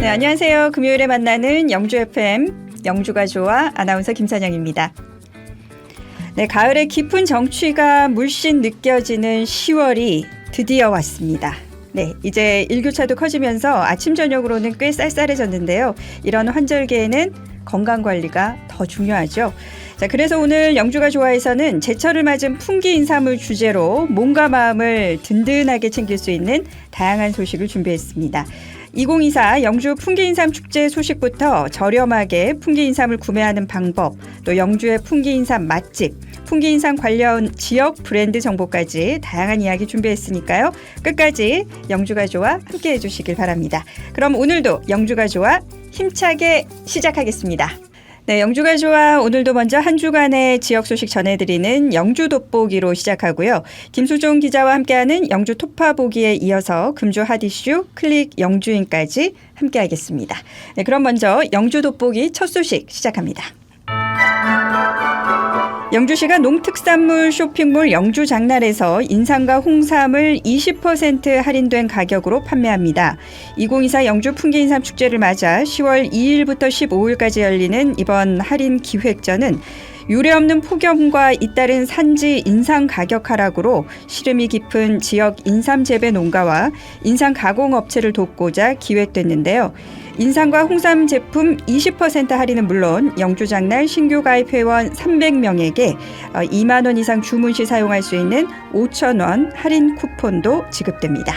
네, 안녕하세요. 금요일에 만나는 영주 FM 영주가 좋아 아나운서 김선영입니다. 네, 가을의 깊은 정취가 물씬 느껴지는 10월이 드디어 왔습니다. 네, 이제 일교차도 커지면서 아침 저녁으로는 꽤 쌀쌀해졌는데요. 이런 환절기에는 건강관리가 더 중요하죠. 자, 그래서 오늘 영주가 좋아에서는 제철을 맞은 풍기 인삼을 주제로 몸과 마음을 든든하게 챙길 수 있는 다양한 소식을 준비했습니다. 2024 영주 풍기인삼 축제 소식부터 저렴하게 풍기인삼을 구매하는 방법, 또 영주의 풍기인삼 맛집, 풍기인삼 관련 지역 브랜드 정보까지 다양한 이야기 준비했으니까요. 끝까지 영주가 좋아 함께해 주시길 바랍니다. 그럼 오늘도 영주가 좋아 힘차게 시작하겠습니다. 네, 영주가 좋아 오늘도 먼저 한 주간의 지역 소식 전해드리는 영주 돋보기로 시작하고요. 김수종 기자와 함께하는 영주 토파보기에 이어서 금주 핫이슈 클릭 영주인까지 함께하겠습니다. 네, 그럼 먼저 영주 돋보기 첫 소식 시작합니다. 영주시가 농특산물 쇼핑몰 영주장날에서 인삼과 홍삼을 20% 할인된 가격으로 판매합니다. 2024 영주 풍기인삼 축제를 맞아 10월 2일부터 15일까지 열리는 이번 할인 기획전은 유례없는 폭염과 잇따른 산지 인삼 가격 하락으로 시름이 깊은 지역 인삼 재배 농가와 인삼 가공 업체를 돕고자 기획됐는데요. 인삼과 홍삼 제품 20% 할인은 물론 영주장날 신규 가입 회원 300명에게 2만 원 이상 주문 시 사용할 수 있는 5,000원 할인 쿠폰도 지급됩니다.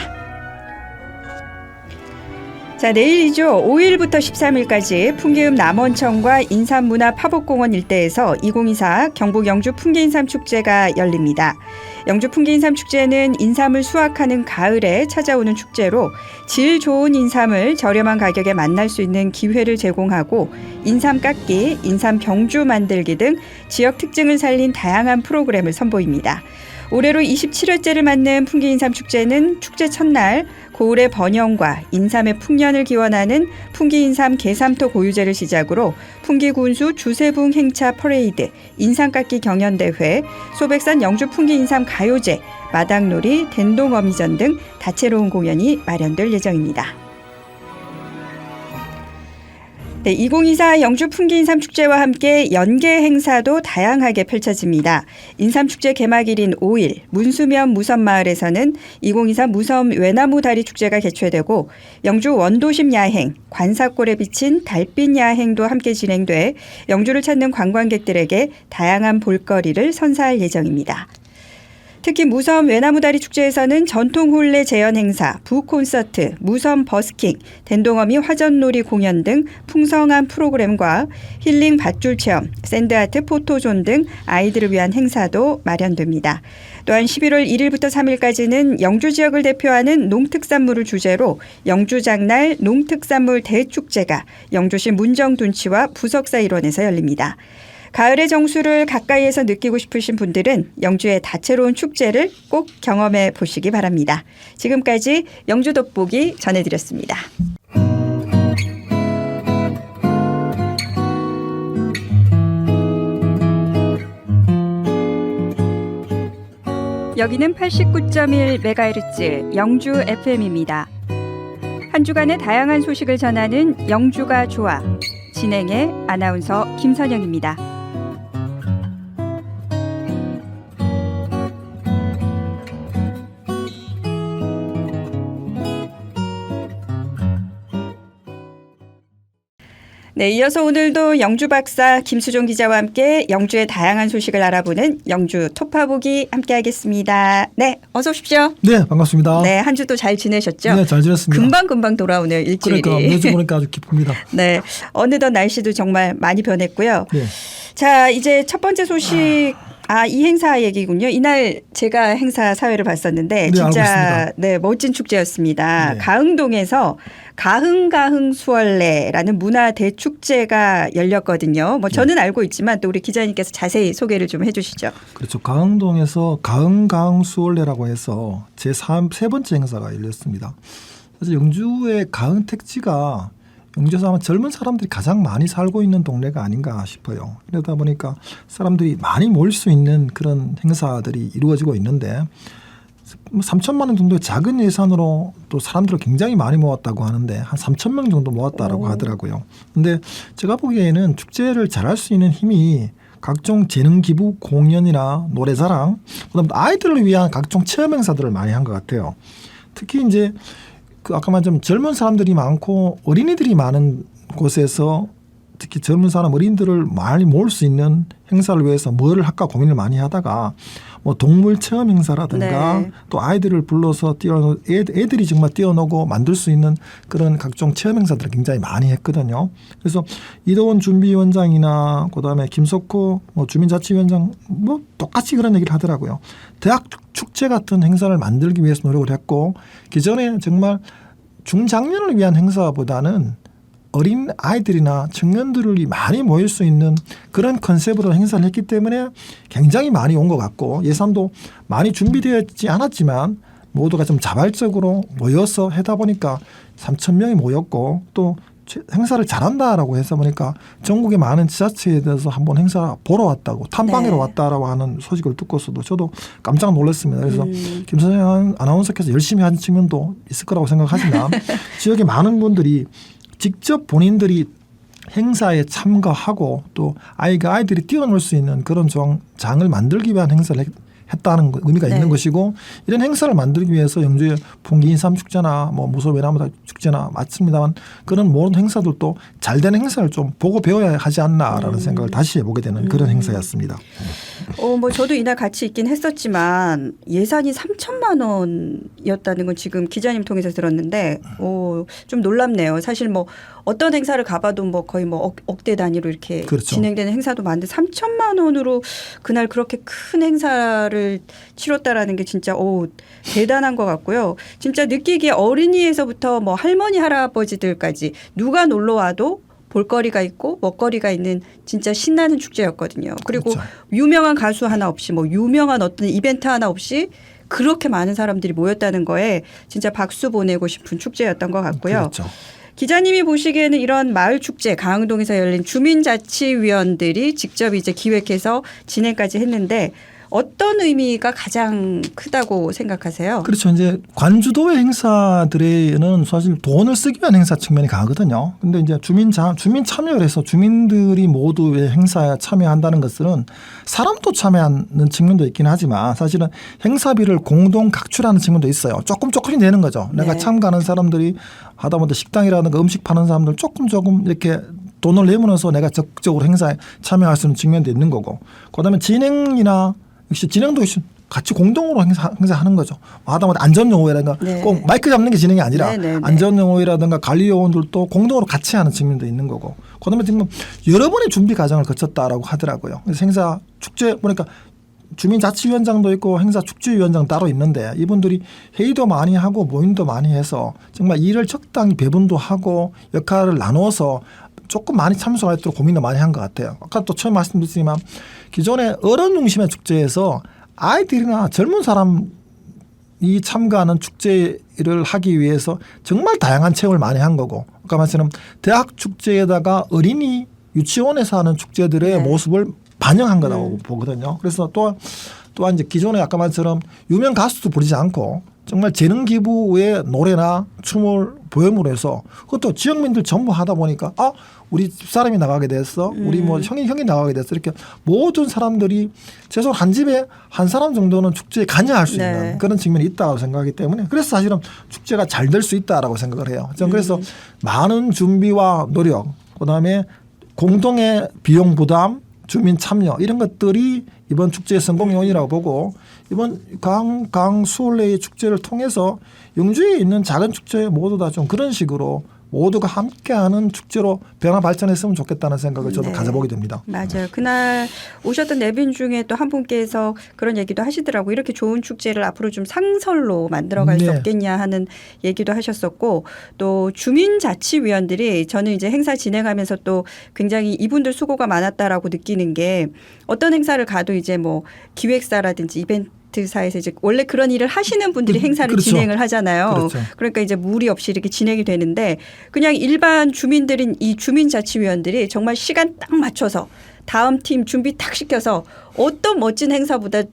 자, 내일이죠. 5일부터 13일까지 풍기읍 남원천과 인삼문화파복공원 일대에서 2024 경북 영주 풍기인삼 축제가 열립니다. 영주 풍기인삼 축제는 인삼을 수확하는 가을에 찾아오는 축제로 질 좋은 인삼을 저렴한 가격에 만날 수 있는 기회를 제공하고 인삼 깎기, 인삼 병주 만들기 등 지역 특징을 살린 다양한 프로그램을 선보입니다. 올해로 27회째를 맞는 풍기인삼 축제는 축제 첫날 고을의 번영과 인삼의 풍년을 기원하는 풍기인삼 개삼토 고유제를 시작으로 풍기군수 주세붕 행차 퍼레이드, 인삼깎기 경연대회, 소백산 영주 풍기인삼 가요제, 마당놀이, 댄동어미전 등 다채로운 공연이 마련될 예정입니다. 네, 2024 영주 풍기인삼 축제와 함께 연계 행사도 다양하게 펼쳐집니다. 인삼축제 개막일인 5일 문수면 무섬마을에서는 2024 무섬 외나무 다리 축제가 개최되고 영주 원도심 야행, 관사골에 비친 달빛 야행도 함께 진행돼 영주를 찾는 관광객들에게 다양한 볼거리를 선사할 예정입니다. 특히 무섬 외나무다리 축제에서는 전통 혼례 재연 행사, 부콘서트, 무섬 버스킹, 댄동어미 화전놀이 공연 등 풍성한 프로그램과 힐링 밧줄 체험, 샌드아트 포토존 등 아이들을 위한 행사도 마련됩니다. 또한 11월 1일부터 3일까지는 영주 지역을 대표하는 농특산물을 주제로 영주장날 농특산물 대축제가 영주시 문정둔치와 부석사 일원에서 열립니다. 가을의 정수를 가까이에서 느끼고 싶으신 분들은 영주의 다채로운 축제를 꼭 경험해 보시기 바랍니다. 지금까지 영주 돋보기 전해드렸습니다. 여기는 89.1MHz 영주 FM입니다. 한 주간의 다양한 소식을 전하는 영주가 좋아. 진행의 아나운서 김선영입니다. 네, 이어서 오늘도 영주 박사 김수종 기자와 함께 영주의 다양한 소식을 알아보는 영주 토파보기 함께하겠습니다. 네, 어서 오십시오. 네, 반갑습니다. 네, 한 주도 잘 지내셨죠? 네, 잘 지냈습니다. 금방금방 돌아오네요, 일주일이. 그러니까 매주 보니까 아주 기쁩니다. 네, 어느덧 날씨도 정말 많이 변했고요. 네. 자, 이제 첫 번째 소식. 이 행사 얘기군요. 이날 제가 행사 사회를 봤었는데 네, 진짜 네, 멋진 축제였습니다. 네. 가흥동에서 가흥 수월래라는 문화 대축제가 열렸거든요. 뭐 저는 알고 있지만 또 우리 기자님께서 자세히 소개를 좀 해주시죠. 그렇죠. 가흥동에서 가흥 수월래라고 해서 세 번째 행사가 열렸습니다. 사실 영주의 가흥 택지가 영주에서 아마 젊은 사람들이 가장 많이 살고 있는 동네가 아닌가 싶어요. 그러다 보니까 사람들이 많이 모일 수 있는 그런 행사들이 이루어지고 있는데 3천만 원 정도의 작은 예산으로 또 사람들을 굉장히 많이 모았다고 하는데 한 3천 명 정도 모았다라고 하더라고요. 근데 제가 보기에는 축제를 잘할 수 있는 힘이 각종 재능 기부 공연이나 노래자랑, 그다음 아이들을 위한 각종 체험 행사들을 많이 한 것 같아요. 특히 이제 그 아까 말한 젊은 사람들이 많고 어린이들이 많은 곳에서 특히 젊은 사람 어린이들을 많이 모을 수 있는 행사를 위해서 뭐를 할까 고민을 많이 하다가 뭐 동물 체험 행사라든가 네. 또 아이들을 불러서 애들이 정말 뛰어노고 만들 수 있는 그런 각종 체험 행사들을 굉장히 많이 했거든요. 그래서 이도원 준비위원장이나 그다음에 김석호 뭐 주민자치위원장 뭐 똑같이 그런 얘기를 하더라고요. 대학 축제 같은 행사를 만들기 위해서 노력을 했고 기존에 정말 중장년을 위한 행사보다는 어린 아이들이나 청년들이 많이 모일 수 있는 그런 컨셉으로 행사를 했기 때문에 굉장히 많이 온 것 같고 예산도 많이 준비되었지 않았지만 모두가 좀 자발적으로 모여서 하다 보니까 3천 명이 모였고 또 행사를 잘한다라고 해서 보니까 전국의 많은 지자체에 대해서 한번 행사 보러 왔다고 탐방하러 네. 왔다라고 하는 소식을 듣고서도 저도 깜짝 놀랐습니다. 그래서 김선영 아나운서께서 열심히 한 측면도 있을 거라고 생각하지만 지역의 많은 분들이 직접 본인들이 행사에 참가하고 또 아이들이 뛰어놀 수 있는 그런 장을 만들기 위한 행사를 했다는 의미가 있는 것이고 이런 행사를 만들기 위해서 영주의 풍기 인삼축제나 뭐 무소 외나무다 축제나 맞습니다만 그런 모든 행사들도 잘 되는 행사를 좀 보고 배워야 하지 않나라는 생각을 다시 해보게 되는 그런 행사였습니다. 뭐 저도 이날 같이 있긴 했었지만 예산이 3천만 원이었다는 건 지금 기자님 통해서 들었는데 좀 놀랍네요. 사실 뭐 어떤 행사를 가봐도 뭐 거의 뭐 억대 단위로 이렇게 그렇죠. 진행되는 행사도 많은데 3천만 원으로 그날 그렇게 큰 행사를 치렀다라는 게 진짜 대단한 것 같고요. 진짜 느끼기에 어린이에서부터 뭐 할머니 할아버지들까지 누가 놀러 와도 볼거리가 있고 먹거리가 있는 진짜 신나는 축제였거든요. 그리고 그렇죠. 유명한 가수 하나 없이 뭐 유명한 어떤 이벤트 하나 없이 그렇게 많은 사람들이 모였다는 거에 진짜 박수 보내고 싶은 축제였던 것 같고요. 그렇죠. 기자님이 보시기에는 이런 마을 축제 강흥동에서 열린 주민자치위원들이 직접 이제 기획해서 진행까지 했는데 어떤 의미가 가장 크다고 생각하세요? 그렇죠. 이제 관주도의 행사들에는 사실 돈을 쓰기 위한 행사 측면이 강하거든요. 근데 이제 주민 참여를 해서 주민들이 모두의 행사에 참여한다는 것은 사람도 참여하는 측면도 있긴 하지만 사실은 행사비를 공동 각출하는 측면도 있어요. 조금씩 내는 거죠. 내가 네. 참가하는 사람들이 하다못해 식당이라든가 음식 파는 사람들 조금 이렇게 돈을 내면서 내가 적극적으로 행사에 참여할 수 있는 측면도 있는 거고 그다음에 진행이나 역시 진행도 같이 공동으로 행사하는 거죠. 하다못해 안전요원이라든가 네. 꼭 마이크 잡는 게 진행이 아니라 네. 안전요원이라든가 관리요원들도 공동으로 같이 하는 측면도 있는 거고 그다음에 지금 여러 번의 준비 과정을 거쳤다라고 하더라고요. 그래서 행사 축제 보니까 주민자치위원장도 있고 행사 축제위원장 따로 있는데 이분들이 회의도 많이 하고 모임도 많이 해서 정말 일을 적당히 배분도 하고 역할을 나누어서 조금 많이 참석할 수 있도록 고민을 많이 한 것 같아요. 아까 또 처음 말씀드렸지만 기존에 어른 중심의 축제에서 아이들이나 젊은 사람이 참가하는 축제를 하기 위해서 정말 다양한 체험을 많이 한 거고 아까 말씀처럼 대학 축제에다가 어린이 유치원에서 하는 축제들의 모습을 반영한 거라고 보거든요. 그래서 또한 이제 기존에 아까 말처럼 유명 가수도 부르지 않고 정말 재능 기부의 노래나 춤을 보험으로 해서 그것도 지역민들 전부 하다 보니까 우리 집사람이 나가게 됐어. 우리 뭐 형이 나가게 됐어. 이렇게 모든 사람들이 최소한 한 집에 한 사람 정도는 축제에 관여할 수 있는 그런 측면이 있다고 생각하기 때문에 그래서 사실은 축제가 잘 될 수 있다라고 생각을 해요. 저는 그래서 많은 준비와 노력 그다음에 공동의 비용 부담 주민 참여 이런 것들이 이번 축제의 성공 요인이라고 보고 이번 강수올레의 축제를 통해서 영주에 있는 작은 축제 모두 다 좀 그런 식으로 모두가 함께하는 축제로 변화 발전했으면 좋겠다는 생각을 저도 가져보게 됩니다. 맞아요. 그날 오셨던 내빈 중에 또 한 분께서 그런 얘기도 하시더라고요. 이렇게 좋은 축제를 앞으로 좀 상설로 만들어갈 수 없겠냐 하는 얘기도 하셨었고 또 주민자치위원들이 저는 이제 행사 진행하면서 또 굉장히 이분들 수고가 많았다라고 느끼는 게 어떤 행사를 가도 이제 뭐 기획사라든지 이벤트사에서 이제 원래 그런 일을 하시는 분들이 행사를 그렇죠. 진행을 하잖아요. 그렇죠. 그러니까 이제 무리 없이 이렇게 진행이 되는데 그냥 일반 주민들인 이 주민자치위원들이 정말 시간 딱 맞춰서 다음 팀 준비 탁 시켜서 어떤 멋진 행사보다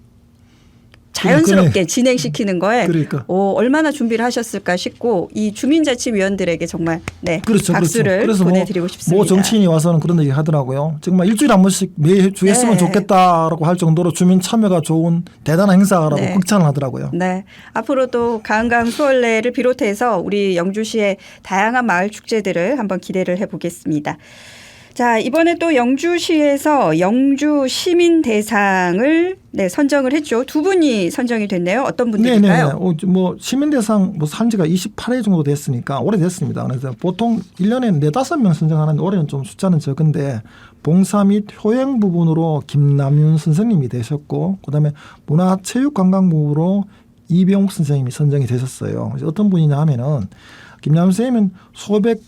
자연스럽게 진행시키는 거에 그러니까. 얼마나 준비를 하셨을까 싶고 이 주민자치위원들에게 정말 그렇죠, 박수를 그래서 보내드리고 싶습니다. 뭐 정치인이 와서는 그런 얘기 하더라고요. 정말 일주일에 한 번씩 매주 했으면 좋겠다라고 할 정도로 주민 참여가 좋은 대단한 행사라고 극찬을 하더라고요. 네, 앞으로도 가은강 수월래를 비롯해서 우리 영주시의 다양한 마을 축제들을 한번 기대를 해보겠습니다. 자, 이번에 또 영주시에서 영주 시민 대상을 선정을 했죠. 두 분이 선정이 됐네요. 어떤 분들일까요? 뭐 시민 대상 뭐 산지가 28회 정도 됐으니까 오래됐습니다. 그래서 보통 1년에 4-5명 선정하는데 올해는 좀 숫자는 적은데 봉사 및 효행 부분으로 김남윤 선생님이 되셨고 그다음에 문화체육관광부로 이병욱 선생님이 선정이 되셨어요. 그래서 어떤 분이냐 하면은 김남윤 선생님은 소백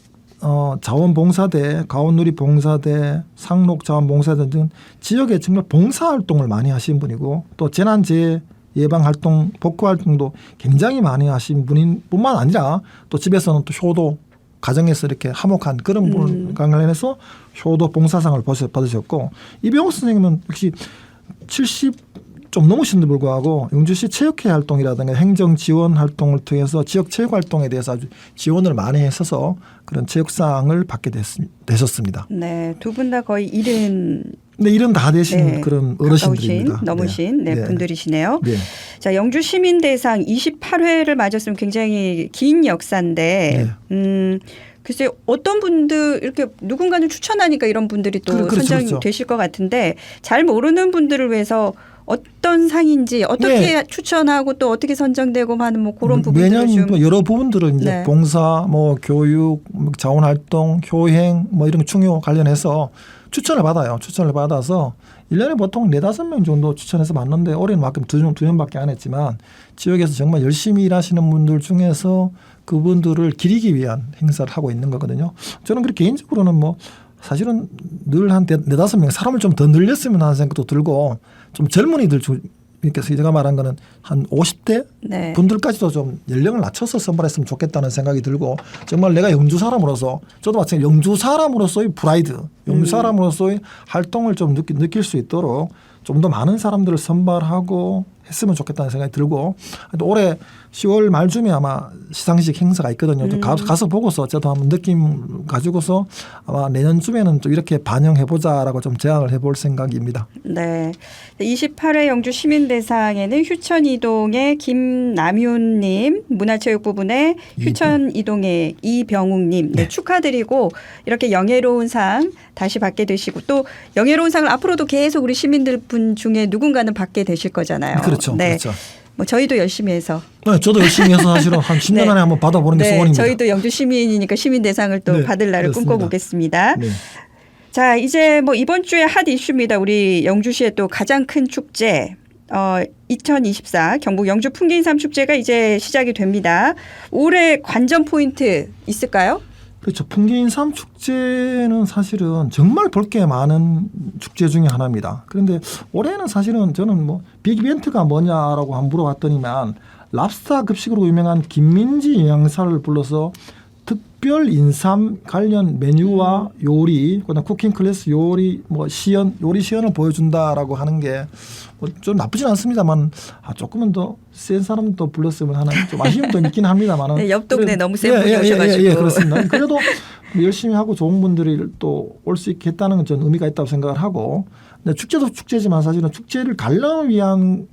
자원봉사대, 가온누리봉사대, 상록자원봉사대 등 지역에 정말 봉사활동을 많이 하신 분이고 또 재난재해 예방활동, 복구활동도 굉장히 많이 하신 분인 뿐만 아니라 또 집에서는 또 효도 가정에서 이렇게 화목한 그런 분을 관련해서 효도 봉사상을 받으셨고 이병호 선생님은 역시 70 좀 넘으신데 불구하고 영주시 체육회 활동이라든가 행정 지원 활동을 통해서 지역 체육 활동에 대해서 아주 지원을 많이 했어서 그런 체육상을 받게 되셨습니다. 네, 두 분 다 거의 70. 네, 이름 다 되신 그런 어르신들입니다. 넘으신 분들이시네요. 네. 자, 영주 시민대상 28회를 맞았으면 굉장히 긴 역사인데 글쎄 어떤 분들 이렇게 누군가는 추천하니까 이런 분들이 또 선정이 되실 것 같은데 잘 모르는 분들을 위해서 어떤 상인지 어떻게 추천하고 또 어떻게 선정되고 하는 뭐 그런 부분들을 매년 좀 여러 부분들은 이제 봉사, 뭐 교육, 자원활동, 효행 뭐 이런 중요 관련해서 추천을 받아요. 추천을 받아서 1년에 보통 4-5명 정도 추천해서 받는데 올해는 만큼 2명밖에 안 했지만 지역에서 정말 열심히 일하시는 분들 중에서 그분들을 기리기 위한 행사를 하고 있는 거거든요. 저는 그렇게 개인적으로는 뭐 사실은 늘 한 4-5명 사람을 좀 더 늘렸으면 하는 생각도 들고 좀 젊은이들 이렇게 제가 말한 거는 한 50대 분들까지도 좀 연령을 낮춰서 선발했으면 좋겠다는 생각이 들고 정말 내가 영주 사람으로서 저도 마찬가지로 영주 사람으로서의 프라이드 영주 사람으로서의 활동을 좀 느낄 수 있도록 좀 더 많은 사람들을 선발하고 했으면 좋겠다는 생각이 들고 올해 10월 말쯤에 아마 시상식 행사가 있거든요. 좀 가서 보고서 저도 한번 느낌 가지고서 아마 내년쯤에는 또 이렇게 반영해보자라고 좀 제안을 해볼 생각입니다. 네. 28회 영주 시민대상에는 휴천이동의 김남윤님, 문화체육부분의 휴천이동의 이병욱님 축하드리고 이렇게 영예로운 상 다시 받게 되시고 또 영예로운 상을 앞으로도 계속 우리 시민들 분 중에 누군가는 받게 되실 거잖아요. 그렇죠. 그렇죠. 뭐 저희도 열심히 해서. 네, 저도 열심히 해서 사실은 한 10년 안에 한번 받아보는 게 소원입니다. 저희도 영주 시민이니까 시민 대상을 또 받을 날을 꿈꿔보겠습니다. 네. 자, 이제 뭐 이번 주에 핫 이슈입니다. 우리 영주시의 또 가장 큰 축제 2024 경북 영주 풍기인삼 축제가 이제 시작이 됩니다. 올해 관전 포인트 있을까요? 그렇죠. 풍기인삼 축제는 사실은 정말 볼 게 많은 축제 중에 하나입니다. 그런데 올해는 사실은 저는 뭐 빅 이벤트가 뭐냐라고 한번 물어봤더니만 랍스타 급식으로 유명한 김민지 영양사를 불러서 특별 인삼 관련 메뉴와 요리, 그다음 쿠킹 클래스 요리, 뭐 요리 시연을 보여준다라고 하는 게 뭐 좀 나쁘진 않습니다만 조금은 더 센 사람도 불렀으면 하는 좀 아쉬움도 있긴 합니다만. 네, 옆 동네 너무 센 분이 오셔가지고. 예, 그렇습니다. 그래도 열심히 하고 좋은 분들이 또 올 수 있겠다는 건 전 의미가 있다고 생각을 하고, 근데 축제도 축제지만 사실은 축제를 관람을 위한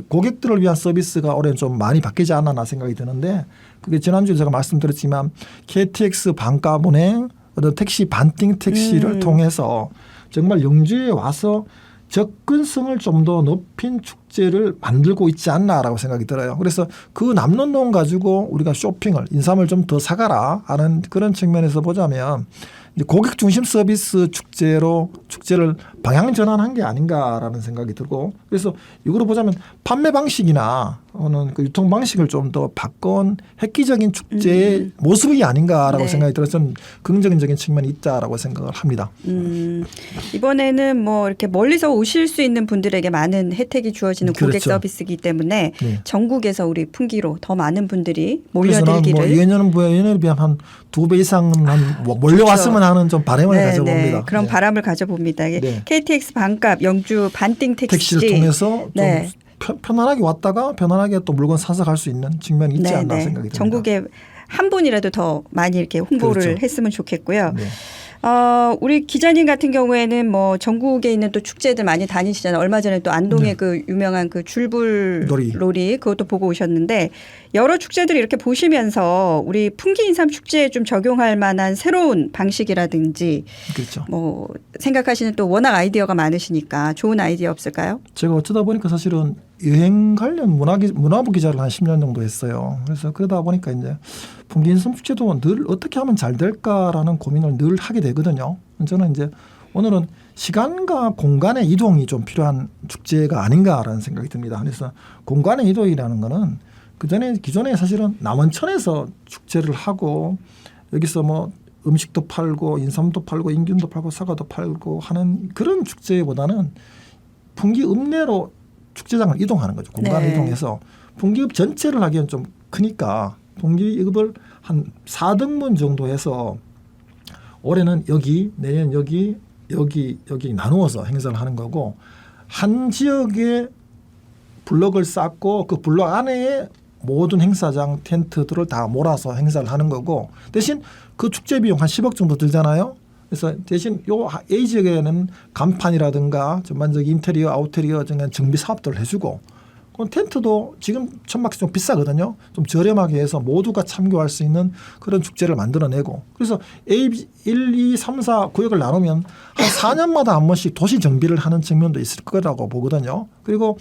고객들을 위한 서비스가 올해는 좀 많이 바뀌지 않았나 생각이 드는데 그게 지난주에 제가 말씀드렸지만 KTX 반값 운행, 택시 반띵 택시를 통해서 정말 영주에 와서 접근성을 좀 더 높인 축제를 만들고 있지 않나라고 생각이 들어요. 그래서 그 남는 돈 가지고 우리가 쇼핑을 인삼을 좀 더 사가라 하는 그런 측면에서 보자면 이제 고객 중심 서비스 축제로 축제를 방향 전환한 게 아닌가라는 생각이 들고 그래서 이거로 보자면 판매 방식이나 또는 그 유통 방식을 좀 더 바꾼 획기적인 축제의 모습이 아닌가라고 생각이 들어서 저는 긍정적인 측면이 있다라고 생각을 합니다. 이번에는 뭐 이렇게 멀리서 오실 수 있는 분들에게 많은 혜택이 주어지는 고객 서비스이기 때문에 전국에서 우리 풍기로 더 많은 분들이 몰려들기를. 뭐 예년에 비하면 한 2배 이상 몰려왔으면 하는 좀 바람을 가져봅니다. 그런 바람을 가져봅니다. KTX 반값 영주 반띵 택시 택시를 통해서 좀 편안하게 왔다가 편안하게 또 물건 사서 갈 수 있는 측면이 있지 네, 않나 네. 생각이 듭니다. 전국에 한 분이라도 더 많이 이렇게 홍보를 그렇죠. 했으면 좋겠고요. 네. 우리 기자님 같은 경우에는 뭐 전국에 있는 또 축제들 많이 다니시잖아요. 얼마 전에 또 안동의 네. 그 유명한 그 줄불 놀이. 놀이 그것도 보고 오셨는데 여러 축제들 이렇게 보시면서 우리 풍기 인삼 축제에 좀 적용할 만한 새로운 방식이라든지 그렇죠. 뭐 생각하시는 또 워낙 아이디어가 많으시니까 좋은 아이디어 없을까요? 제가 어쩌다 보니까 사실은 여행 관련 문화부 기자를 한 10년 정도 했어요. 그래서 그러다 보니까 이제 풍기 인삼 축제도 늘 어떻게 하면 잘 될까라는 고민을 늘 하게 되거든요. 저는 이제 오늘은 시간과 공간의 이동이 좀 필요한 축제가 아닌가라는 생각이 듭니다. 그래서 공간의 이동이라는 거는 기존에 사실은 남원천에서 축제를 하고 여기서 뭐 음식도 팔고 인삼도 팔고 인균도 팔고 사과도 팔고 하는 그런 축제보다는 풍기읍 내로 축제장을 이동하는 거죠. 공간을 네. 이동해서 풍기읍 전체를 하기엔 좀 크니까 풍기읍을 한 4등분 정도 해서 올해는 여기 내년 여기 나누어서 행사를 하는 거고 한 지역에 블럭을 쌓고 그 블럭 안에 모든 행사장 텐트들을 다 몰아서 행사를 하는 거고 대신 그 축제 비용 한 10억 정도 들잖아요. 그래서 대신 요 A 지역에는 간판이라든가 전반적인 인테리어 아우테리어 등의 정비 사업들을 해주고 그 텐트도 지금 천막이 좀 비싸거든요. 좀 저렴하게 해서 모두가 참고할 수 있는 그런 축제를 만들어내고 그래서 A 1, 2, 3, 4 구역을 나누면 한 4년마다 한 번씩 도시 정비를 하는 측면도 있을 거라고 보거든요. 그리고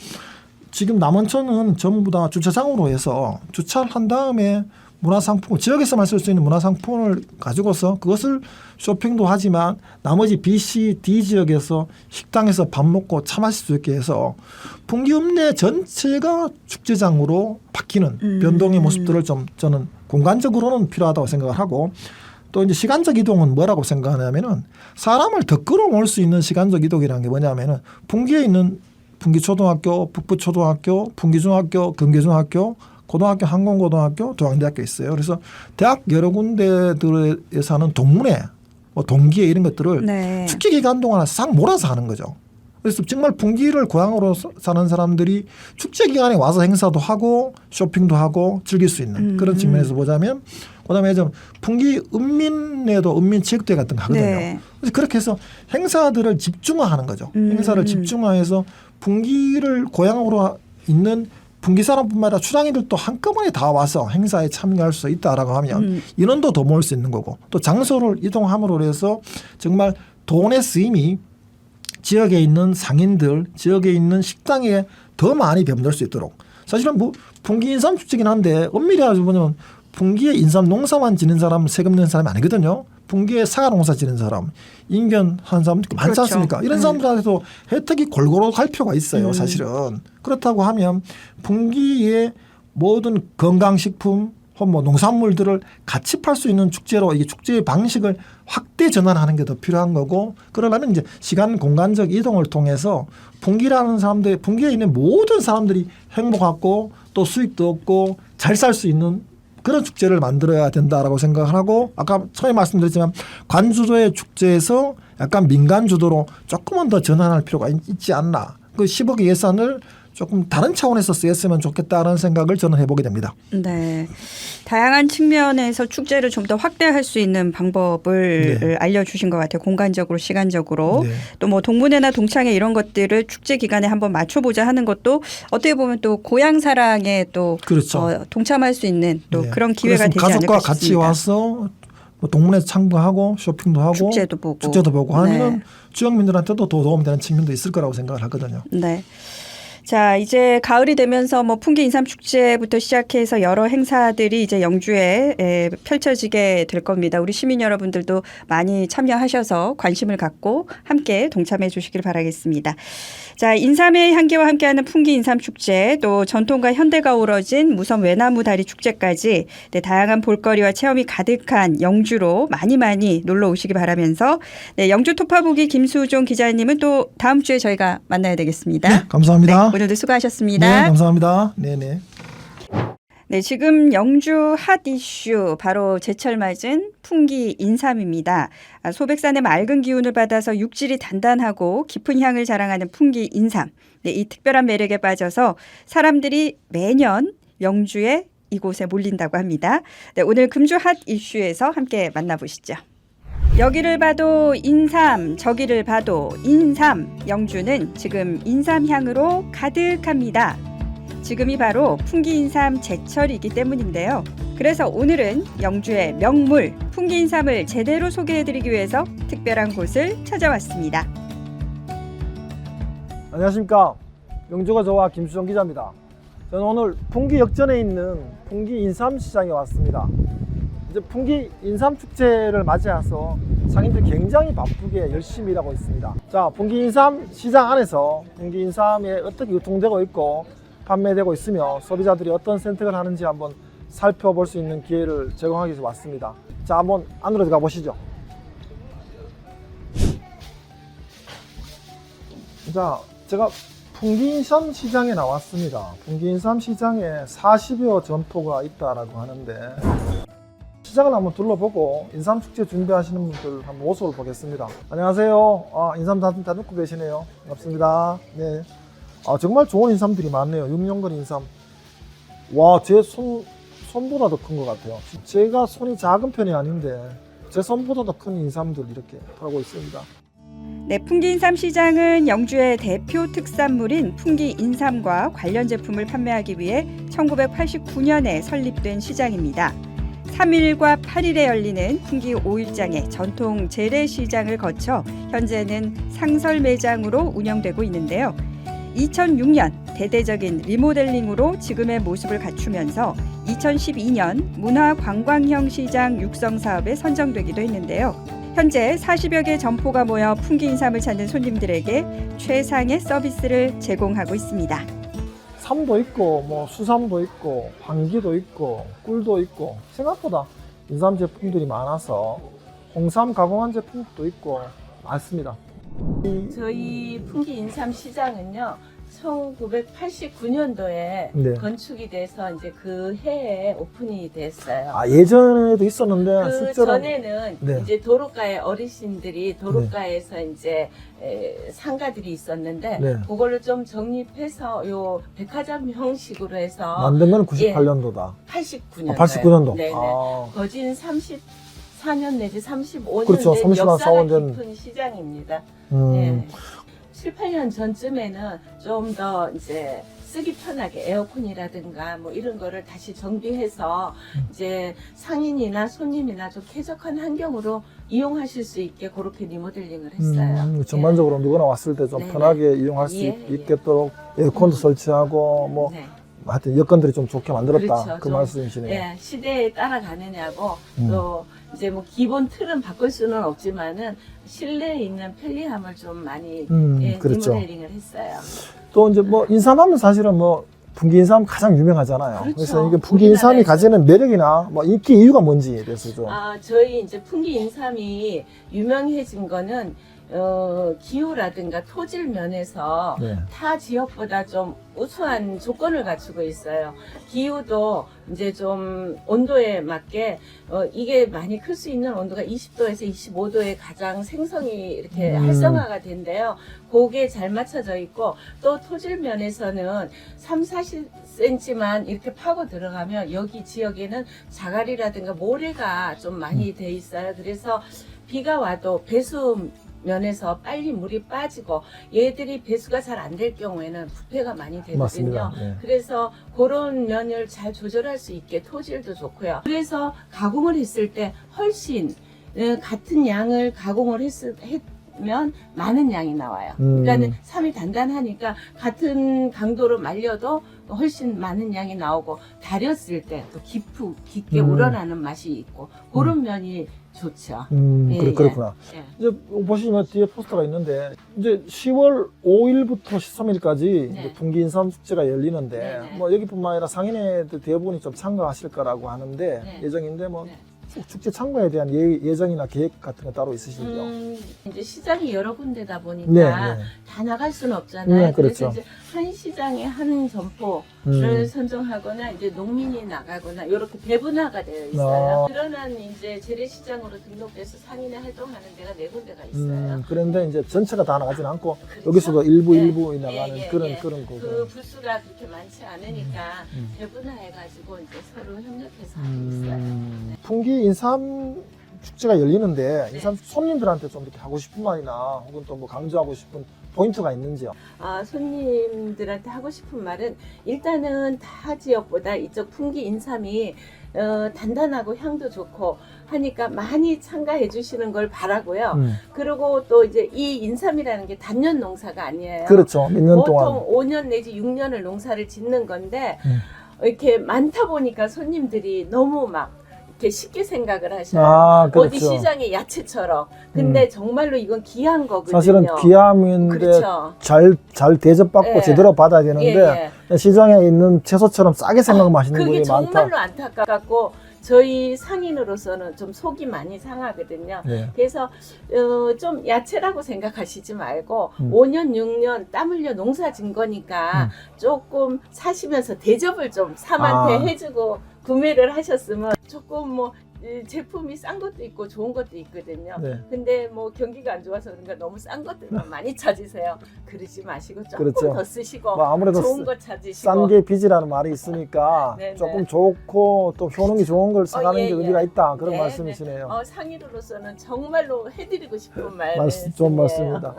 지금 남원천은 전부 다 주차장으로 해서 주차를 한 다음에 문화상품 지역에서만 쓸 수 있는 문화상품을 가지고서 그것을 쇼핑도 하지만 나머지 B, C, D 지역에서 식당에서 밥 먹고 차 마실 수 있게 해서 풍기읍 내 전체가 축제장으로 바뀌는 변동의 모습들을 좀 저는 공간적으로는 필요하다고 생각을 하고 또 이제 시간적 이동은 뭐라고 생각하냐면은 사람을 더 끌어모을 수 있는 시간적 이동이라는 게 뭐냐면은 풍기에 있는 풍기초등학교, 북부초등학교, 풍기중학교, 금계중학교 고등학교, 항공고등학교, 도양대학교 있어요. 그래서 대학 여러 군데들에서 하는 동문회, 뭐 동기회 이런 것들을 네. 축제 기간 동안에 싹 몰아서 하는 거죠. 그래서 정말 풍기를 고향으로 사는 사람들이 축제 기간에 와서 행사도 하고 쇼핑도 하고 즐길 수 있는 그런 측면에서 보자면 그다음에 좀 풍기 읍민에도 읍민체육대회 같은 거 하거든요. 네. 그래서 그렇게 해서 행사들을 집중화하는 거죠. 행사를 집중화해서 풍기를 고향으로 있는 풍기 사람뿐만 아니라 출장이들도 한꺼번에 다 와서 행사에 참여할 수 있다라고 하면 인원도 더 모을 수 있는 거고 또 장소를 이동함으로 해서 정말 돈의 쓰임이 지역에 있는 상인들, 지역에 있는 식당에 더 많이 배분될 수 있도록 사실은 뭐 풍기 인삼 축제긴 한데 엄밀히 보면 풍기에 인삼 농사만 지는 사람 세금 내는 사람이 아니거든요. 풍기에 사과 농사 지는 사람, 인견 한 사람도 많지 그렇죠. 않습니까? 이런 사람들한테도 혜택이 골고루 갈 필요가 있어요. 사실은. 그렇다고 하면 풍기의 모든 건강식품 혹은 뭐 농산물들을 같이 팔 수 있는 축제로 이게 축제의 방식을 확대 전환하는 게 더 필요한 거고 그러려면 이제 시간 공간적 이동을 통해서 풍기라는 사람들, 풍기에 있는 모든 사람들이 행복하고 또 수익도 얻고 잘 살 수 있는 그런 축제를 만들어야 된다라고 생각을 하고 아까 처음에 말씀드렸지만 관주도의 축제에서 약간 민간 주도로 조금은 더 전환할 필요가 있지 않나. 그 10억의 예산을 조금 다른 차원에서 쓰였으면 좋겠다는 생각을 저는 해보게 됩니다. 네. 다양한 측면에서 축제를 좀 더 확대할 수 있는 방법을 네. 알려주신 것 같아요. 공간적으로, 시간적으로. 네. 또 뭐 동문회나 동창회 이런 것들을 축제 기간에 한번 맞춰보자 하는 것도 어떻게 보면 또 고향 사랑에 또 그렇죠. 동참할 수 있는 또 네. 그런 기회가 되지 가족과 않을까 같이 싶습니다. 와서 뭐 동문회 참가하고 쇼핑도 하고 축제도 보고. 하면 네. 지역민들한테도 더 도움되는 측면도 있을 거라고 생각을 하거든요. 네. 자, 이제 가을이 되면서 뭐 풍기 인삼 축제부터 시작해서 여러 행사들이 이제 영주에 펼쳐지게 될 겁니다. 우리 시민 여러분들도 많이 참여하셔서 관심을 갖고 함께 동참해 주시길 바라겠습니다. 자, 인삼의 향기와 함께하는 풍기 인삼 축제 또 전통과 현대가 어우러진 무섬 외나무 다리 축제까지 네, 다양한 볼거리와 체험이 가득한 영주로 많이 놀러 오시기 바라면서 네, 영주 토파보기 김수종 기자님은 또 다음 주에 저희가 만나야 되겠습니다. 네, 감사합니다. 오늘도 수고하셨습니다. 네, 감사합니다. 네네. 네, 지금 영주 핫 이슈 바로 제철 맞은 풍기 인삼입니다. 소백산의 맑은 기운을 받아서 육질이 단단하고 깊은 향을 자랑하는 풍기 인삼. 네, 이 특별한 매력에 빠져서 사람들이 매년 영주에 이곳에 몰린다고 합니다. 네, 오늘 금주 핫 이슈에서 함께 만나보시죠. 여기를 봐도 인삼, 저기를 봐도 인삼. 영주는 지금 인삼향으로 가득합니다. 지금이 바로 풍기인삼 제철이기 때문인데요. 그래서 오늘은 영주의 명물 풍기인삼을 제대로 소개해드리기 위해서 특별한 곳을 찾아왔습니다. 안녕하십니까. 영주가 좋아 김수정 기자입니다. 저는 오늘 풍기 역전에 있는 풍기 인삼 시장에 왔습니다. 이제 풍기 인삼 축제를 맞이해서 상인들 굉장히 바쁘게 열심히 일하고 있습니다. 자, 풍기 인삼 시장 안에서 풍기 인삼이 어떻게 유통되고 있고 판매되고 있으며 소비자들이 어떤 선택을 하는지 한번 살펴볼 수 있는 기회를 제공하기 위해서 왔습니다. 자, 한번 안으로 들어가 보시죠. 자, 제가 풍기인삼 시장에 나왔습니다. 풍기인삼 시장에 40여 점포가 있다라고 하는데 시장을 한번 둘러보고 인삼 축제 준비하시는 분들 한번 모습을 보겠습니다. 안녕하세요. 인삼 다듬고 계시네요. 반갑습니다. 네. 정말 좋은 인삼들이 많네요. 6년근 인삼. 와, 제 손보다 더 큰 것 같아요. 제가 손이 작은 편이 아닌데 제 손보다 더 큰 인삼들 이렇게 팔고 있습니다. 네, 풍기인삼 시장은 영주의 대표 특산물인 풍기인삼과 관련 제품을 판매하기 위해 1989년에 설립된 시장입니다. 3일과 8일에 열리는 풍기 5일장의 전통 재래시장을 거쳐 현재는 상설 매장으로 운영되고 있는데요. 2006년 대대적인 리모델링으로 지금의 모습을 갖추면서 2012년 문화관광형 시장 육성 사업에 선정되기도 했는데요. 현재 40여 개 점포가 모여 풍기인삼을 찾는 손님들에게 최상의 서비스를 제공하고 있습니다. 삼도 있고 뭐 수삼도 있고 황기도 있고 꿀도 있고 생각보다 인삼 제품들이 많아서 홍삼 가공한 제품도 있고 많습니다. 저희 풍기 인삼 시장은요, 1989년도에 네. 건축이 돼서 이제 그 해에 오픈이 됐어요. 예전에도 있었는데 그 실제로 전에는 네. 이제 도로가에 어르신들이 도로가에서 이제 상가들이 있었는데 네. 그걸로 좀 정립해서 요 백화점 형식으로 해서 만든 건 98년도다. 89년도. 89년도. 네네. 아, 거진 34년 내지 35년 그렇죠. 된 34년 역사가 된. 깊은 시장입니다. 음, 네. 7, 8년 전쯤에는 좀 더 이제 쓰기 편하게 에어컨이라든가 뭐 이런 거를 다시 정비해서 이제 상인이나 손님이나 좀 쾌적한 환경으로 이용하실 수 있게 그렇게 리모델링을 했어요. 전반적으로 누구나 왔을 때 좀 네네. 편하게 이용할 수 예, 있겠도록 에어컨도 설치하고 뭐 네. 하여튼 여건들이 좀 좋게 만들었다. 그렇죠. 그 좀, 말씀이시네요. 예, 시대에 따라가느냐고 음. 또 이제 뭐 기본 틀은 바꿀 수는 없지만은 실내에 있는 편리함을 좀 많이 그렇죠. 리모델링을 했어요. 또 이제 뭐 인삼하면 사실은 뭐 풍기인삼 가장 유명하잖아요. 그렇죠. 그래서 이게 풍기인삼이 우리나라에서. 가지는 매력이나 뭐 인기 이유가 뭔지에 대해서 좀. 저희 이제 풍기 인삼이 유명해진 거는 기후라든가 토질 면에서 네. 타 지역보다 좀 우수한 조건을 갖추고 있어요. 기후도 이제 좀 온도에 맞게 이게 많이 클 수 있는 온도가 20도에서 25도에 가장 생성이 이렇게 활성화가 된대요. 그게 잘 맞춰져 있고 또 토질 면에서는 3, 40cm만 이렇게 파고 들어가면 여기 지역에는 자갈이라든가 모래가 좀 많이 돼 있어요. 그래서 비가 와도 배수 면에서 빨리 물이 빠지고 얘들이 배수가 잘 안 될 경우에는 부패가 많이 되거든요. 맞습니다. 네. 그래서 그런 면을 잘 조절할 수 있게 토질도 좋고요. 그래서 가공을 했을 때 훨씬 같은 양을 가공을 했으면 많은 양이 나와요. 그러니까 삶이 단단하니까 같은 강도로 말려도 훨씬 많은 양이 나오고 달였을 때 또 깊게 우러나는 맛이 있고 그런 면이 좋죠. 그렇구나. 예. 이제 보시면 뒤에 포스터가 있는데 이제 10월 5일부터 13일까지 네. 풍기인삼 축제가 열리는데 네네. 뭐 여기뿐만 아니라 상인회들 대부분이 좀 참가하실 거라고 하는데 네. 예정인데 뭐 네. 축제 참가에 대한 예정이나 계획 같은 거 따로 있으신지요? 이제 시장이 여러 군데다 보니까 네, 네. 다 나갈 수는 없잖아요. 네, 그렇죠. 그래서 이제 한 시장에 한 점포 를 선정하거나 이제 농민이 나가거나 이렇게 배분화가 되어 있어요. 그러나 이제 재래시장으로 등록돼서 상인회 활동하는 데가 4군데가 있어요. 그런데 이제 전체가 다 나가진 않고 그렇죠? 여기서도 일부 네. 나가는 예, 그런 예. 그런 거고. 그 부수가 그렇게 많지 않으니까 배분화해가지고 이제 서로 협력해서 하고 있어요. 풍기 인삼 축제가 열리는데 인삼 손님들한테 좀 이렇게 하고 싶은 말이나 혹은 또 뭐 강조하고 싶은 포인트가 있는지요? 손님들한테 하고 싶은 말은 일단은 타 지역보다 이쪽 풍기 인삼이 단단하고 향도 좋고 하니까 많이 참가해 주시는 걸 바라고요. 그리고 또 이제 이 인삼이라는 게 단년 농사가 아니에요. 그렇죠. 몇 년 동안. 보통 5년 내지 6년을 농사를 짓는 건데 이렇게 많다 보니까 손님들이 너무 막 이렇게 쉽게 생각을 하셔요. 그렇죠. 어디 시장의 야채처럼. 근데 정말로 이건 귀한 거거든요. 사실은 귀함인데 그렇죠. 잘 제접받고 예. 제대로 받아야 되는데 시장에 있는 채소처럼 싸게 생각하시는 그게 분이 많다. 정말로 안타깝고 저희 상인으로서는 좀 속이 많이 상하거든요. 네. 그래서 좀 야채라고 생각하시지 말고 5년 6년 땀 흘려 농사 짓 거니까 조금 사시면서 대접을 좀 삼한테 해주고 구매를 하셨으면 조금 뭐 제품이 싼 것도 있고 좋은 것도 있거든요. 네. 근데 뭐 경기가 안 좋아서 그런가 너무 싼 것들만 많이 찾으세요. 그러지 마시고 조금 그렇죠. 더 쓰시고 뭐 아무래도 좋은 거 찾으시고 싼 게 빚이라는 말이 있으니까 네, 조금 네. 좋고 또 효능이 좋은 걸 사가는 예, 게 예. 의미가 있다 그런 네, 말씀이시네요. 상인으로서는 정말로 해드리고 싶은 좀 말씀이에요. 맞습니다.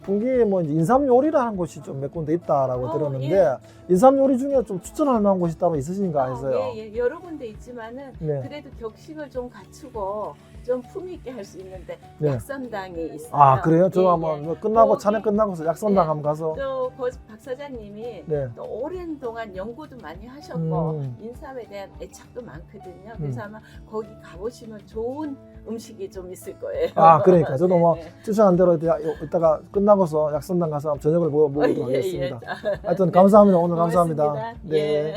풍기에 뭐 이제 인삼 요리라는 곳이 좀 몇 군데 있다라고 들었는데 예. 인삼 요리 중에 좀 추천할 만한 곳이 따로 있으신가 해서요. 예, 여러 군데 있지만은 네. 그래도 격식을 좀 갖추고 좀 품위 있게 할 수 있는데 네. 약선당이 있어요. 그래요? 저 예, 한번 예. 뭐 끝나고 거기- 차례 끝나고서 약선당 네. 한번 가서 박 사장님이 네. 또 오랜 동안 연구도 많이 하셨고 음. 인삼에 대한 애착도 많거든요. 그래서 아마 거기 가보시면 좋은 음식이 좀 있을 거예요. 그러니까 저도 뭐 네, 네. 추천한 대로 이따가 끝나고서 약선당 가서 저녁을 먹도록 예, 하겠습니다. 예. 하여튼 감사합니다. 오늘 고맙습니다. 감사합니다. 네. 예.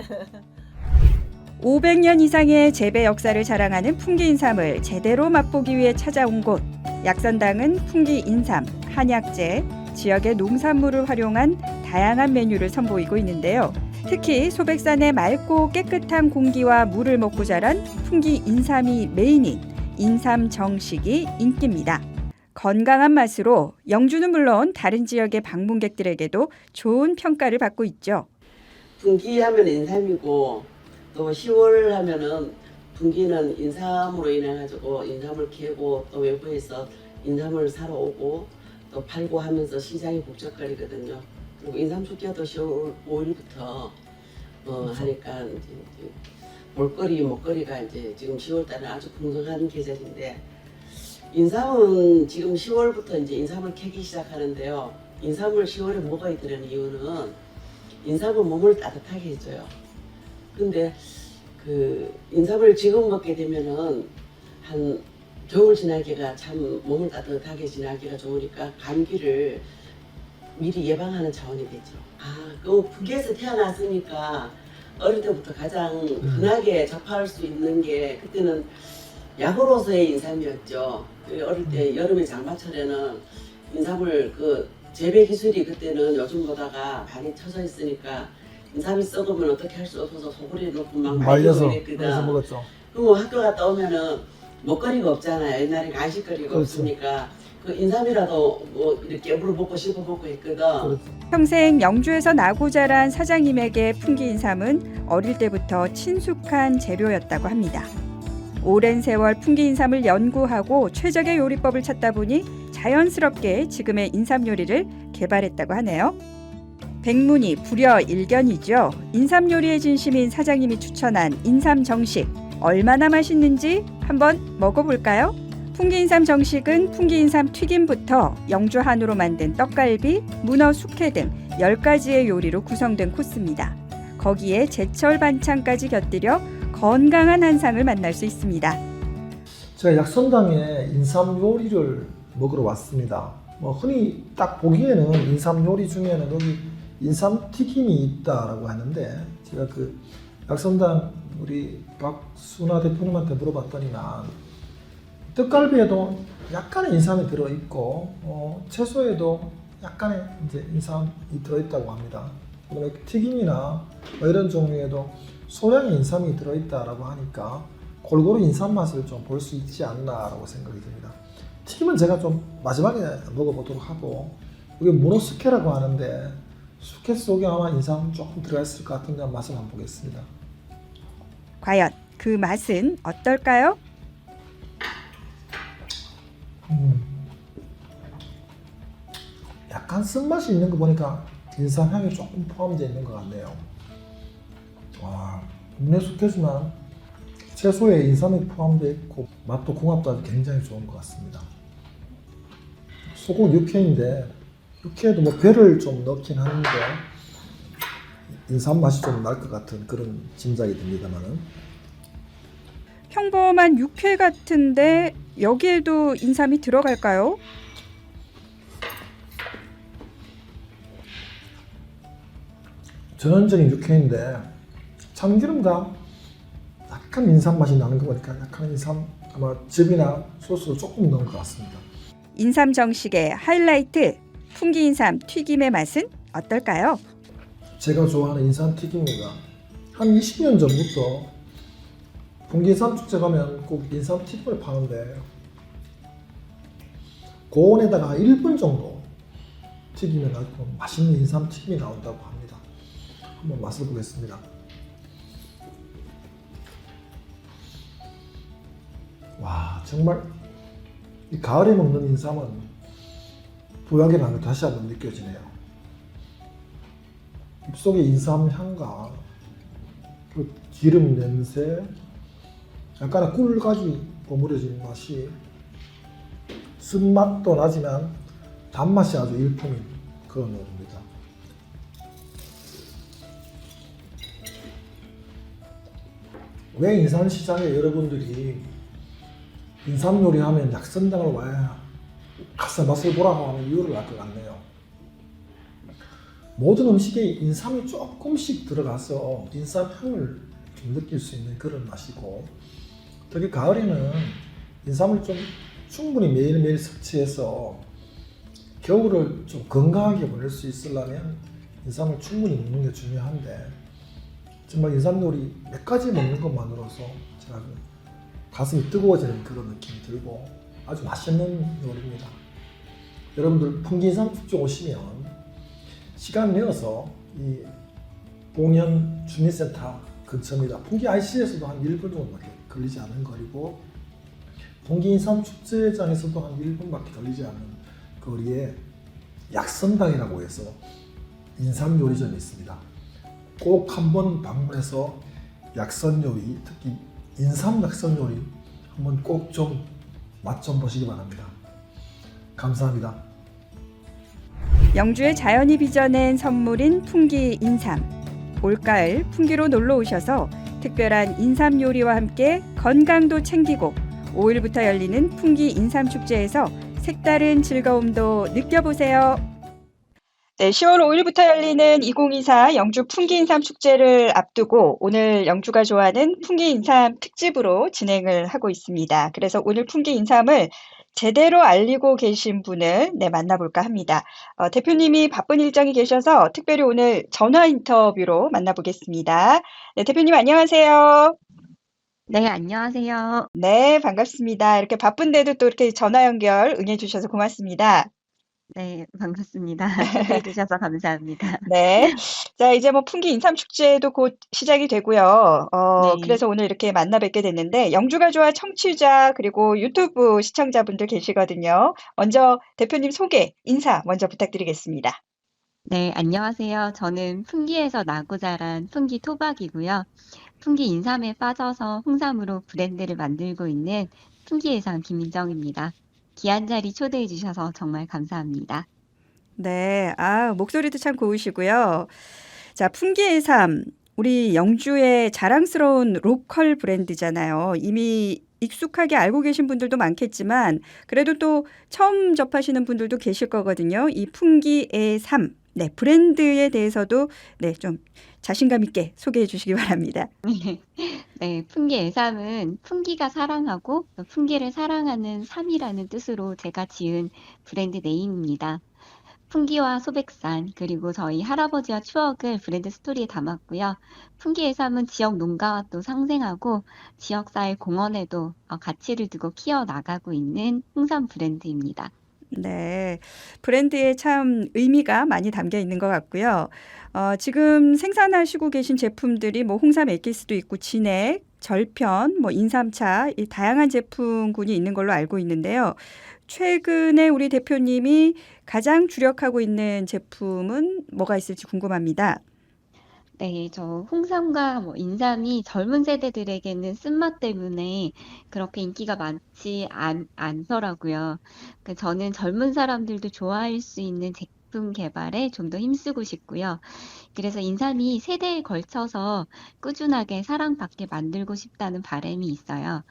500년 이상의 재배 역사를 자랑하는 풍기 인삼을 제대로 맛보기 위해 찾아온 곳. 약선당은 풍기 인삼, 한약재, 지역의 농산물을 활용한 다양한 메뉴를 선보이고 있는데요. 특히 소백산의 맑고 깨끗한 공기와 물을 먹고 자란 풍기 인삼이 메인인 인삼 정식이 인기입니다. 건강한 맛으로 영주는 물론 다른 지역의 방문객들에게도 좋은 평가를 받고 있죠. 분기하면 인삼이고 또 10월 하면은 분기는 인삼으로 인해 가지고 인삼을 캐고 또 외부에서 인삼을 사러 오고 또 팔고 하면서 시장이 북적거리거든요. 그리고 인삼 축제도 10월 5일부터 하니까 이제 볼거리 먹거리가 이제 지금 10월 달에 아주 풍성한 계절인데 인삼은 지금 10월부터 이제 인삼을 캐기 시작하는데요. 인삼을 10월에 먹어야 되는 이유는 인삼은 몸을 따뜻하게 해줘요. 근데 그 인삼을 지금 먹게 되면은 한 겨울 지나기가 참 몸을 따뜻하게 지나기가 좋으니까 감기를 미리 예방하는 차원이 되죠. 그 북에서 태어났으니까 어릴 때부터 가장 흔하게 접할 수 있는 게 그때는 약으로서의 인삼이었죠. 어릴 때 여름에 장마철에는 인삼을 그 재배 기술이 그때는 요즘보다가 많이 쳐져 있으니까 인삼이 썩으면 어떻게 할 수 없어서 소금에 넣고 막 말려서 말리고 그래서 이랬거든. 먹었죠. 그럼 뭐 학교 갔다 오면은 먹거리가 없잖아요. 옛날에 간식거리가 그렇죠. 없으니까 그 인삼이라도 뭐 이렇게 깨물어 먹고 씹어 먹고 했거든. 그렇죠. 평생 영주에서 나고 자란 사장님에게 풍기 인삼은 어릴 때부터 친숙한 재료였다고 합니다. 오랜 세월 풍기 인삼을 연구하고 최적의 요리법을 찾다 보니 자연스럽게 지금의 인삼 요리를 개발했다고 하네요. 백문이 불여일견이죠. 인삼 요리의 진심인 사장님이 추천한 인삼 정식 얼마나 맛있는지 한번 먹어볼까요? 풍기 인삼 정식은 풍기 인삼 튀김부터 영주 한우로 만든 떡갈비, 문어 숙회 등 10가지의 요리로 구성된 코스입니다. 거기에 제철 반찬까지 곁들여 건강한 한상을 만날 수 있습니다. 제가 약선당에 인삼 요리를 먹으러 왔습니다. 뭐 흔히 딱 보기에는 인삼 요리 중에는 여기 인삼 튀김이 있다라고 하는데 제가 그 약선당 우리 박순아 대표님한테 물어봤더니만 떡갈비에도 약간의 인삼이 들어 있고 채소에도 약간의 이제 인삼이 들어 있다고 합니다. 뭐 이렇게 튀김이나 뭐 이런 종류에도 소량의 인삼이 들어있다라고 하니까 골고루 인삼 맛을 좀 볼 수 있지 않나라고 생각이 듭니다. 튀김은 제가 좀 마지막에 먹어보도록 하고, 이게 문어 숙회라고 하는데 숙회 속에 아마 인삼 조금 들어있을 것 같은데 맛을 한번 보겠습니다. 과연 그 맛은 어떨까요? 약간 쓴맛이 있는 거 보니까 인삼 향이 조금 포함되어 있는 것 같네요. 와, 문어 숙회지만 채소에 인삼이 포함되어 있고 맛도 궁합도 아주 굉장히 좋은 것 같습니다. 소고기 육회인데 육회에도 뭐 배를 좀 넣긴 하는데 인삼 맛이 좀 날 것 같은 그런 짐작이 듭니다만은, 평범한 육회 같은데 여기에도 인삼이 들어갈까요? 전형적인 육회인데 참기름과 약간 인삼 맛이 나는 거 보니까 약간 인삼 아마 즙이나 소스를 조금 넣은 것 같습니다. 인삼 정식의 하이라이트 풍기 인삼 튀김의 맛은 어떨까요? 제가 좋아하는 인삼 튀김입니다. 한 20년 전부터 풍기인삼 축제 가면 꼭 인삼 튀김을 파는데 고온에다가 1분 정도 튀기면 아주 맛있는 인삼 튀김이 나온다고 합니다. 한번 맛을 보겠습니다. 와, 정말 이 가을에 먹는 인삼은 보약의 맛이 다시 한번 느껴지네요. 입속에 인삼 향과 그 기름 냄새, 약간의 꿀까지 버무려진 맛이 쓴맛도 나지만 단맛이 아주 일품인 그런 요리입니다. 왜 인삼시장에 여러분들이 인삼 요리하면 약선당을 와야 가서 맛을 보라고 하는 이유를 알 것 같네요. 모든 음식에 인삼이 조금씩 들어가서 인삼 향을 좀 느낄 수 있는 그런 맛이고, 특히 가을에는 인삼을 좀 충분히 매일매일 섭취해서 겨울을 좀 건강하게 보낼 수 있으려면 인삼을 충분히 먹는 게 중요한데, 정말 인삼 요리 몇 가지 먹는 것만으로서 제가 가슴이 뜨거워지는 그런 느낌이 들고 아주 맛있는 요리입니다. 여러분들 풍기인삼 축제 오시면 시간 내어서 이 봉현 주민센터 근처입니다. 풍기 IC에서도 한 1분 정도밖에 걸리지 않은 거리고, 풍기인삼 축제장에서도 한 1분밖에 걸리지 않은 거리에 약선당이라고 해서 인삼 요리점이 있습니다. 꼭 한번 방문해서 약선 요리, 특히 인삼 약선 요리 한번 꼭 좀 맛 좀 보시기 바랍니다. 감사합니다. 영주의 자연이 빚어낸 선물인 풍기 인삼. 올가을 풍기로 놀러 오셔서 특별한 인삼 요리와 함께 건강도 챙기고 5일부터 열리는 풍기 인삼 축제에서 색다른 즐거움도 느껴보세요. 네, 10월 5일부터 열리는 2024 영주 풍기 인삼 축제를 앞두고 오늘 영주가 좋아하는 풍기 인삼 특집으로 진행을 하고 있습니다. 그래서 오늘 풍기 인삼을 제대로 알리고 계신 분을 만나볼까 합니다. 대표님이 바쁜 일정이 계셔서 특별히 오늘 전화 인터뷰로 만나보겠습니다. 네, 대표님 안녕하세요. 네, 안녕하세요. 네, 반갑습니다. 이렇게 바쁜데도 또 이렇게 전화 연결 응해주셔서 고맙습니다. 네, 반갑습니다. 초대해 주셔서 감사합니다. 네. 자, 이제 뭐 풍기 인삼 축제도 곧 시작이 되고요. 네. 그래서 오늘 이렇게 만나 뵙게 됐는데, 영주가 좋아 청취자, 그리고 유튜브 시청자분들 계시거든요. 먼저 대표님 소개, 인사 먼저 부탁드리겠습니다. 네, 안녕하세요. 저는 풍기에서 나고 자란 풍기 토박이고요. 풍기 인삼에 빠져서 홍삼으로 브랜드를 만들고 있는 풍기예상 김민정입니다. 귀한 자리 초대해 주셔서 정말 감사합니다. 네. 목소리도 참 고우시고요. 자, 풍기의 삶. 우리 영주의 자랑스러운 로컬 브랜드잖아요. 이미 익숙하게 알고 계신 분들도 많겠지만 그래도 또 처음 접하시는 분들도 계실 거거든요. 이 풍기의 삶. 네, 브랜드에 대해서도 좀 자신감 있게 소개해 주시기 바랍니다. 네, 풍기의 삶은 풍기가 사랑하고 또 풍기를 사랑하는 삶이라는 뜻으로 제가 지은 브랜드 네임입니다. 풍기와 소백산, 그리고 저희 할아버지와 추억을 브랜드 스토리에 담았고요. 풍기의 삶은 지역 농가와 또 상생하고 지역사회 공헌에도 가치를 두고 키워나가고 있는 홍삼 브랜드입니다. 네, 브랜드에 참 의미가 많이 담겨 있는 것 같고요. 지금 생산하시고 계신 제품들이 뭐 홍삼 엑기스도 있고 진액, 절편, 뭐 인삼차, 이 다양한 제품군이 있는 걸로 알고 있는데요. 최근에 우리 대표님이 가장 주력하고 있는 제품은 뭐가 있을지 궁금합니다. 네, 저 홍삼과 뭐 인삼이 젊은 세대들에게는 쓴맛 때문에 그렇게 인기가 많지 않더라고요. 저는 젊은 사람들도 좋아할 수 있는 제품 개발에 좀 더 힘쓰고 싶고요. 그래서 인삼이 세대에 걸쳐서 꾸준하게 사랑받게 만들고 싶다는 바람이 있어요.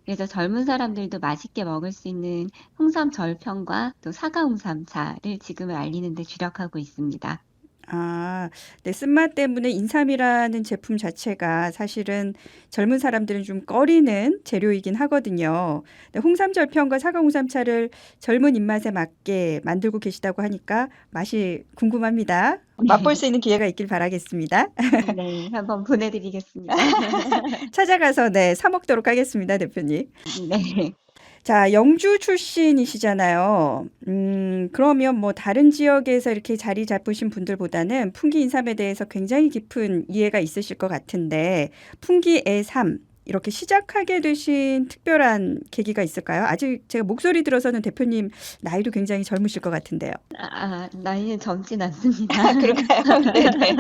그래서 젊은 사람들도 맛있게 먹을 수 있는 홍삼 절편과 또 사과 홍삼차를 지금은 알리는 데 주력하고 있습니다. 아, 네, 쓴맛 때문에 인삼이라는 제품 자체가 사실은 젊은 사람들은 좀 꺼리는 재료이긴 하거든요. 네, 홍삼 절편과 사과 홍삼차를 젊은 입맛에 맞게 만들고 계시다고 하니까 맛이 궁금합니다. 맛볼 수 있는 기회가 있길 바라겠습니다. 네, 한번 보내드리겠습니다. 찾아가서 네, 사 먹도록 하겠습니다, 대표님. 네. 자, 영주 출신이시잖아요. 그러면 뭐 다른 지역에서 이렇게 자리 잡으신 분들보다는 풍기 인삼에 대해서 굉장히 깊은 이해가 있으실 것 같은데, 풍기의 삶, 이렇게 시작하게 되신 특별한 계기가 있을까요? 아직 제가 목소리 들어서는 대표님 나이도 굉장히 젊으실 것 같은데요. 나이는 젊진 않습니다. 그럴까요? 네네.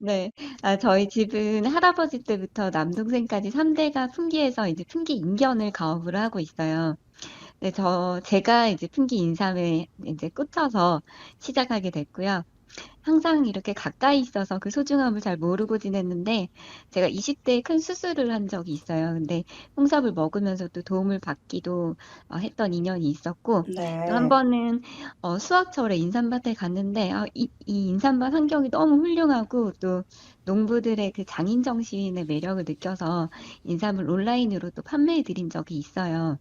네. 저희 집은 할아버지 때부터 남동생까지 3대가 풍기에서 이제 풍기 인견을 가업을 하고 있어요. 네, 제가 이제 풍기 인삼에 이제 꽂혀서 시작하게 됐고요. 항상 이렇게 가까이 있어서 그 소중함을 잘 모르고 지냈는데, 제가 20대에 큰 수술을 한 적이 있어요. 근데 홍삼을 먹으면서 또 도움을 받기도 했던 인연이 있었고, 또 한 네. 번은 수학철에 인삼밭에 갔는데, 이 인삼밭 환경이 너무 훌륭하고, 또 농부들의 그 장인 정신의 매력을 느껴서 인삼을 온라인으로 또 판매해 드린 적이 있어요.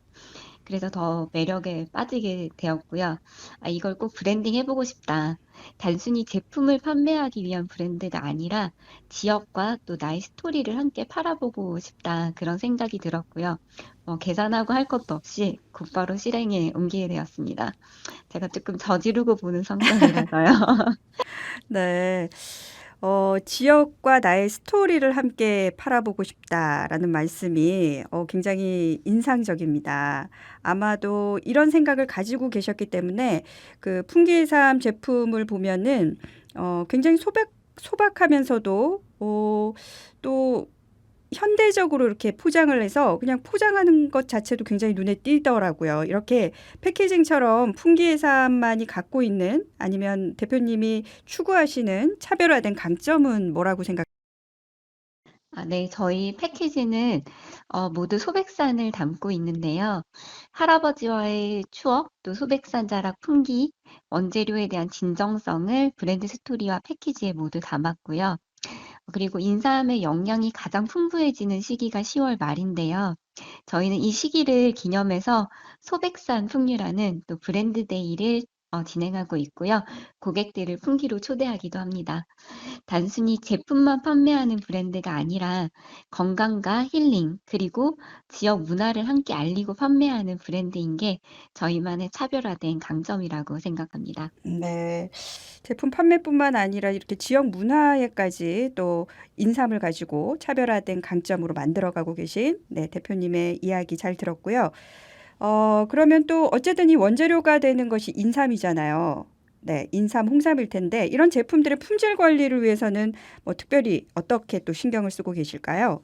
그래서 더 매력에 빠지게 되었고요. 이걸 꼭 브랜딩 해보고 싶다. 단순히 제품을 판매하기 위한 브랜드가 아니라 지역과 또 나의 스토리를 함께 팔아보고 싶다. 그런 생각이 들었고요. 계산하고 할 것도 없이 곧바로 실행에 옮기게 되었습니다. 제가 조금 저지르고 보는 성격이라서요. 네. 지역과 나의 스토리를 함께 팔아보고 싶다라는 말씀이 굉장히 인상적입니다. 아마도 이런 생각을 가지고 계셨기 때문에 그 풍기삼 제품을 보면은 굉장히 소박하면서도 또 현대적으로 이렇게 포장을 해서 그냥 포장하는 것 자체도 굉장히 눈에 띄더라고요. 이렇게 패키징처럼 풍기해삼만이 갖고 있는 아니면 대표님이 추구하시는 차별화된 강점은 뭐라고 생각하세요? 네, 저희 패키지는 모두 소백산을 담고 있는데요. 할아버지와의 추억, 또 소백산 자락 풍기, 원재료에 대한 진정성을 브랜드 스토리와 패키지에 모두 담았고요. 그리고 인삼의 영양이 가장 풍부해지는 시기가 10월 말인데요. 저희는 이 시기를 기념해서 소백산 풍류라는 또 브랜드 데이를 진행하고 있고요. 고객들을 풍기로 초대하기도 합니다. 단순히 제품만 판매하는 브랜드가 아니라 건강과 힐링, 그리고 지역 문화를 함께 알리고 판매하는 브랜드인 게 저희만의 차별화된 강점이라고 생각합니다. 네. 제품 판매뿐만 아니라 이렇게 지역 문화에까지 또 인삼을 가지고 차별화된 강점으로 만들어가고 계신 네, 대표님의 이야기 잘 들었고요. 그러면 또 어쨌든 이 원재료가 되는 것이 인삼이잖아요. 네, 인삼, 홍삼일 텐데 이런 제품들의 품질 관리를 위해서는 뭐 특별히 어떻게 또 신경을 쓰고 계실까요?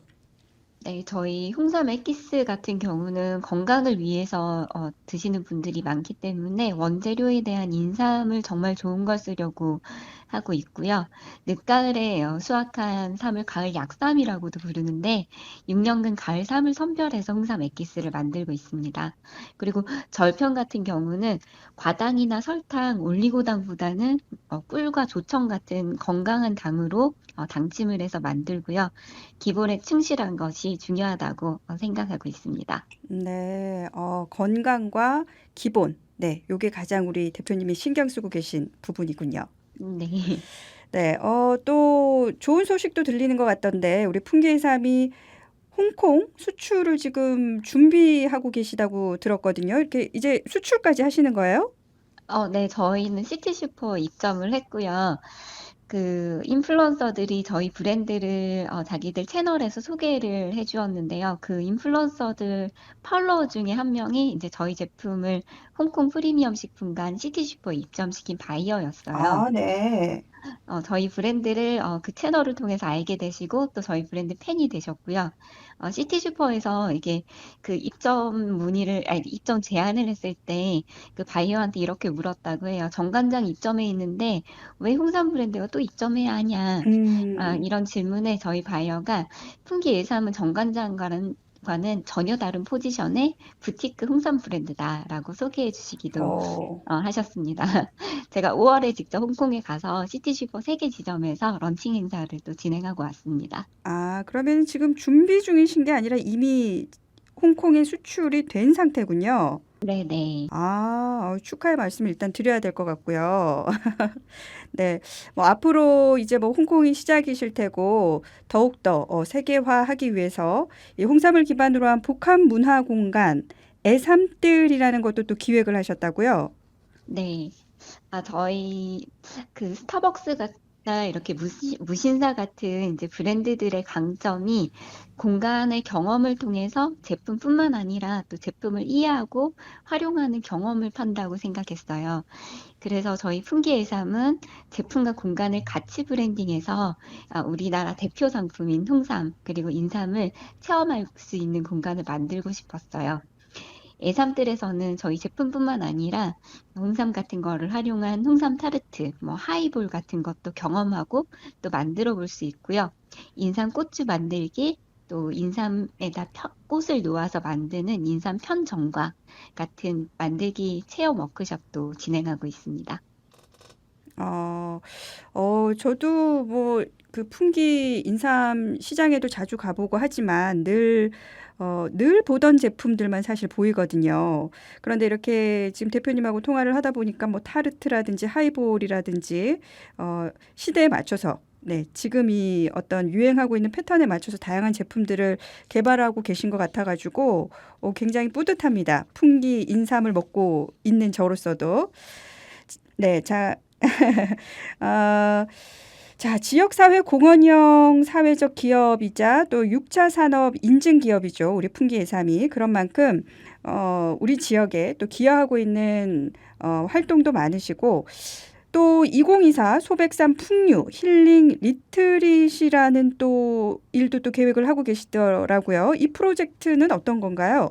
네, 저희 홍삼 엑기스 같은 경우는 건강을 위해서 드시는 분들이 많기 때문에 원재료에 대한 인삼을 정말 좋은 걸 쓰려고 하고 있고요. 늦가을에 수확한 삼을 가을 약삼이라고도 부르는데 6년근 가을 삼을 선별해서 홍삼 엑기스를 만들고 있습니다. 그리고 절편 같은 경우는 과당이나 설탕, 올리고당보다는 꿀과 조청 같은 건강한 당으로 당침을 해서 만들고요. 기본에 충실한 것이 중요하다고 생각하고 있습니다. 네, 건강과 기본. 네, 요게 가장 우리 대표님이 신경 쓰고 계신 부분이군요. 네. 네, 또 좋은 소식도 들리는 것 같던데 우리 풍기해삼이 홍콩 수출을 지금 준비하고 계시다고 들었거든요. 이렇게 이제 수출까지 하시는 거예요? 네, 저희는 시티슈퍼 입점을 했고요. 그 인플루언서들이 저희 브랜드를 자기들 채널에서 소개를 해주었는데요. 그 인플루언서들 팔로워 중에 한 명이 이제 저희 제품을 홍콩 프리미엄 식품관 시티슈퍼에 입점시킨 바이어였어요. 네. 저희 브랜드를 그 채널을 통해서 알게 되시고 또 저희 브랜드 팬이 되셨고요. 시티슈퍼에서 이게 그 입점 제안을 했을 때 그 바이어한테 이렇게 물었다고 해요. 정관장 입점해 있는데 왜 홍삼 브랜드가 또 입점해야 하냐? 이런 질문에 저희 바이어가 풍기 예삼은 정관장과는 전혀 다른 포지션의 부티크 홍삼 브랜드다라고 소개해 주시기도 하셨습니다. 제가 5월에 직접 홍콩에 가서 시티슈퍼 3개 지점에서 런칭 행사를 또 진행하고 왔습니다. 그러면 지금 준비 중이신 게 아니라 이미 홍콩에 수출이 된 상태군요. 네네. 축하의 말씀을 일단 드려야 될 것 같고요. 네, 뭐 앞으로 이제 뭐 홍콩이 시작이실 테고 더욱더 세계화하기 위해서 이 홍삼을 기반으로 한 복합 문화 공간 애삼뜰이라는 것도 또 기획을 하셨다고요? 네. 저희 그 스타벅스가 이렇게 무신사 같은 이제 브랜드들의 강점이 공간의 경험을 통해서 제품뿐만 아니라 또 제품을 이해하고 활용하는 경험을 판다고 생각했어요. 그래서 저희 풍기예삼은 제품과 공간을 같이 브랜딩해서 우리나라 대표 상품인 홍삼 그리고 인삼을 체험할 수 있는 공간을 만들고 싶었어요. 예삼들에서는 저희 제품뿐만 아니라 홍삼 같은 거를 활용한 홍삼 타르트, 뭐 하이볼 같은 것도 경험하고 또 만들어 볼 수 있고요. 인삼 꽃주 만들기, 또 인삼에다 꽃을 놓아서 만드는 인삼 편정과 같은 만들기 체험 워크숍도 진행하고 있습니다. 저도 뭐 그 풍기 인삼 시장에도 자주 가보고 하지만 늘 보던 제품들만 사실 보이거든요. 그런데 이렇게 지금 대표님하고 통화를 하다 보니까 뭐 타르트라든지 하이볼이라든지 시대에 맞춰서 네, 지금 이 어떤 유행하고 있는 패턴에 맞춰서 다양한 제품들을 개발하고 계신 것 같아가지고 굉장히 뿌듯합니다. 풍기 인삼을 먹고 있는 저로서도. 네, 자, 자, 지역사회 공헌형 사회적 기업이자 또 6차 산업 인증 기업이죠. 우리 풍기예삼이. 그런 만큼 우리 지역에 또 기여하고 있는 활동도 많으시고 또 2024 소백산 풍류 힐링 리트릿이라는 또 일도 또 계획을 하고 계시더라고요. 이 프로젝트는 어떤 건가요?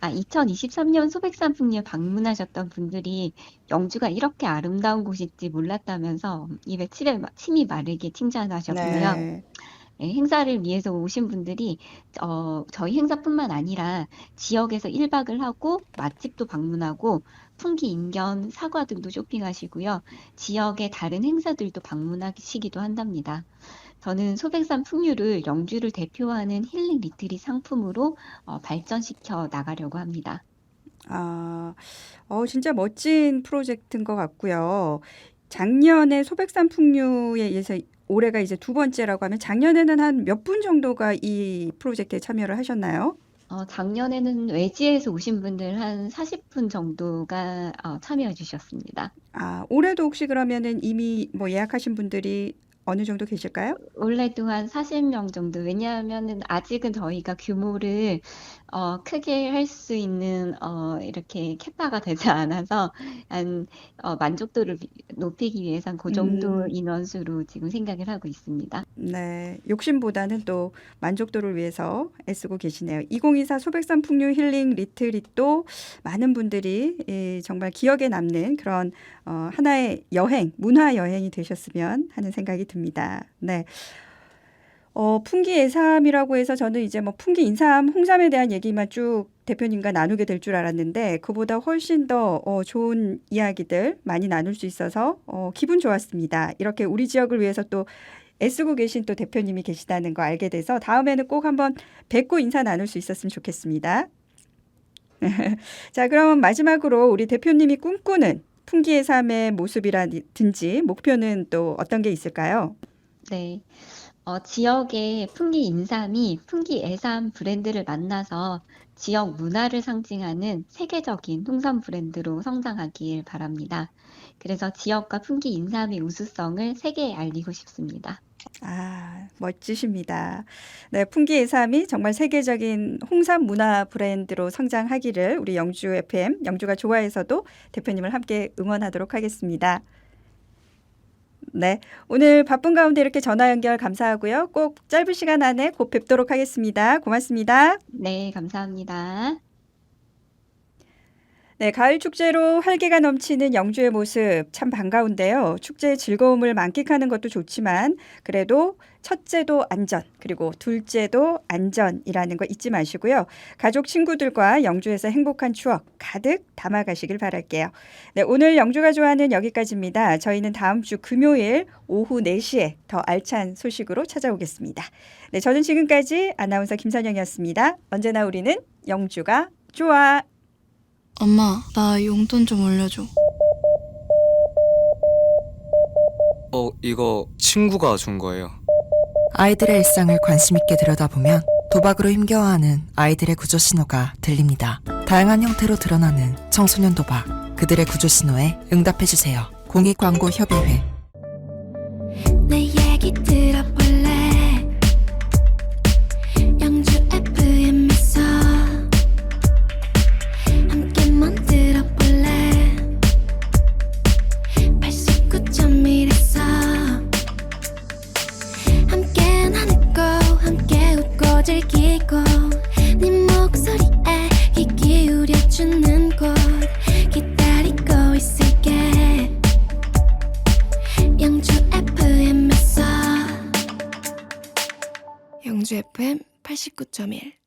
2023년 소백산 풍류에 방문하셨던 분들이 영주가 이렇게 아름다운 곳인지 몰랐다면서 입에 침이 마르게 칭찬하셨고요. 네. 네, 행사를 위해서 오신 분들이 저희 행사뿐만 아니라 지역에서 1박을 하고 맛집도 방문하고 풍기 인견 사과 등도 쇼핑하시고요. 지역의 다른 행사들도 방문하시기도 한답니다. 저는 소백산 풍류를 영주를 대표하는 힐링 리트릿 상품으로 발전시켜 나가려고 합니다. 진짜 멋진 프로젝트인 것 같고요. 작년에 소백산 풍류에 의해서 올해가 이제 두 번째라고 하면 작년에는 한 몇 분 정도가 이 프로젝트에 참여를 하셨나요? 작년에는 외지에서 오신 분들 한 40분 정도가 참여해 주셨습니다. 올해도 혹시 그러면은 이미 뭐 예약하신 분들이 어느 정도 계실까요? 올해도 한 40명 정도. 왜냐하면은 아직은 저희가 규모를 크게 할 수 있는 이렇게 캐파가 되지 않아서 만족도를 높이기 위해선 그 정도 인원수로 지금 생각을 하고 있습니다. 네, 욕심보다는 또 만족도를 위해서 애쓰고 계시네요. 2024 소백산 풍류 힐링 리트릿도 많은 분들이 정말 기억에 남는 그런 하나의 여행, 문화 여행이 되셨으면 하는 생각이 듭니다. 네. 풍기 예삼이라고 해서 저는 이제 뭐 풍기 인삼, 홍삼에 대한 얘기만 쭉 대표님과 나누게 될 줄 알았는데 그보다 훨씬 더 좋은 이야기들 많이 나눌 수 있어서 기분 좋았습니다. 이렇게 우리 지역을 위해서 또 애쓰고 계신 또 대표님이 계시다는 거 알게 돼서 다음에는 꼭 한번 뵙고 인사 나눌 수 있었으면 좋겠습니다. 자, 그럼 마지막으로 우리 대표님이 꿈꾸는 풍기의 삶의 모습이라든지 목표는 또 어떤 게 있을까요? 네. 지역의 풍기 인삼이 풍기 애삼 브랜드를 만나서 지역 문화를 상징하는 세계적인 홍삼 브랜드로 성장하길 바랍니다. 그래서 지역과 풍기 인삼의 우수성을 세계에 알리고 싶습니다. 아, 멋지십니다. 네, 풍기의 삶이 정말 세계적인 홍삼 문화 브랜드로 성장하기를 우리 영주 FM, 영주가 좋아해서도 대표님을 함께 응원하도록 하겠습니다. 네, 오늘 바쁜 가운데 이렇게 전화 연결 감사하고요. 꼭 짧은 시간 안에 곧 뵙도록 하겠습니다. 고맙습니다. 네, 감사합니다. 네, 가을 축제로 활기가 넘치는 영주의 모습 참 반가운데요. 축제의 즐거움을 만끽하는 것도 좋지만 그래도 첫째도 안전, 그리고 둘째도 안전이라는 거 잊지 마시고요. 가족, 친구들과 영주에서 행복한 추억 가득 담아가시길 바랄게요. 네, 오늘 영주가 좋아하는 여기까지입니다. 저희는 다음 주 금요일 오후 4시에 더 알찬 소식으로 찾아오겠습니다. 네, 저는 지금까지 아나운서 김선영이었습니다. 언제나 우리는 영주가 좋아. 엄마, 나 용돈 좀 올려줘. 이거 친구가 준 거예요. 아이들의 일상을 관심 있게 들여다보면 도박으로 힘겨워하는 아이들의 구조 신호가 들립니다. 다양한 형태로 드러나는 청소년 도박, 그들의 구조 신호에 응답해주세요. 공익광고협의회. 내 얘기 들어볼래? 영주 FM에서 함께만 들어볼래? 89.1에서 함께 나누고 함께 웃고 즐기고 네 목소리에 귀 기울여주는 곳 기다리고 있을게. 영주 FM에서 영주 FM 89.1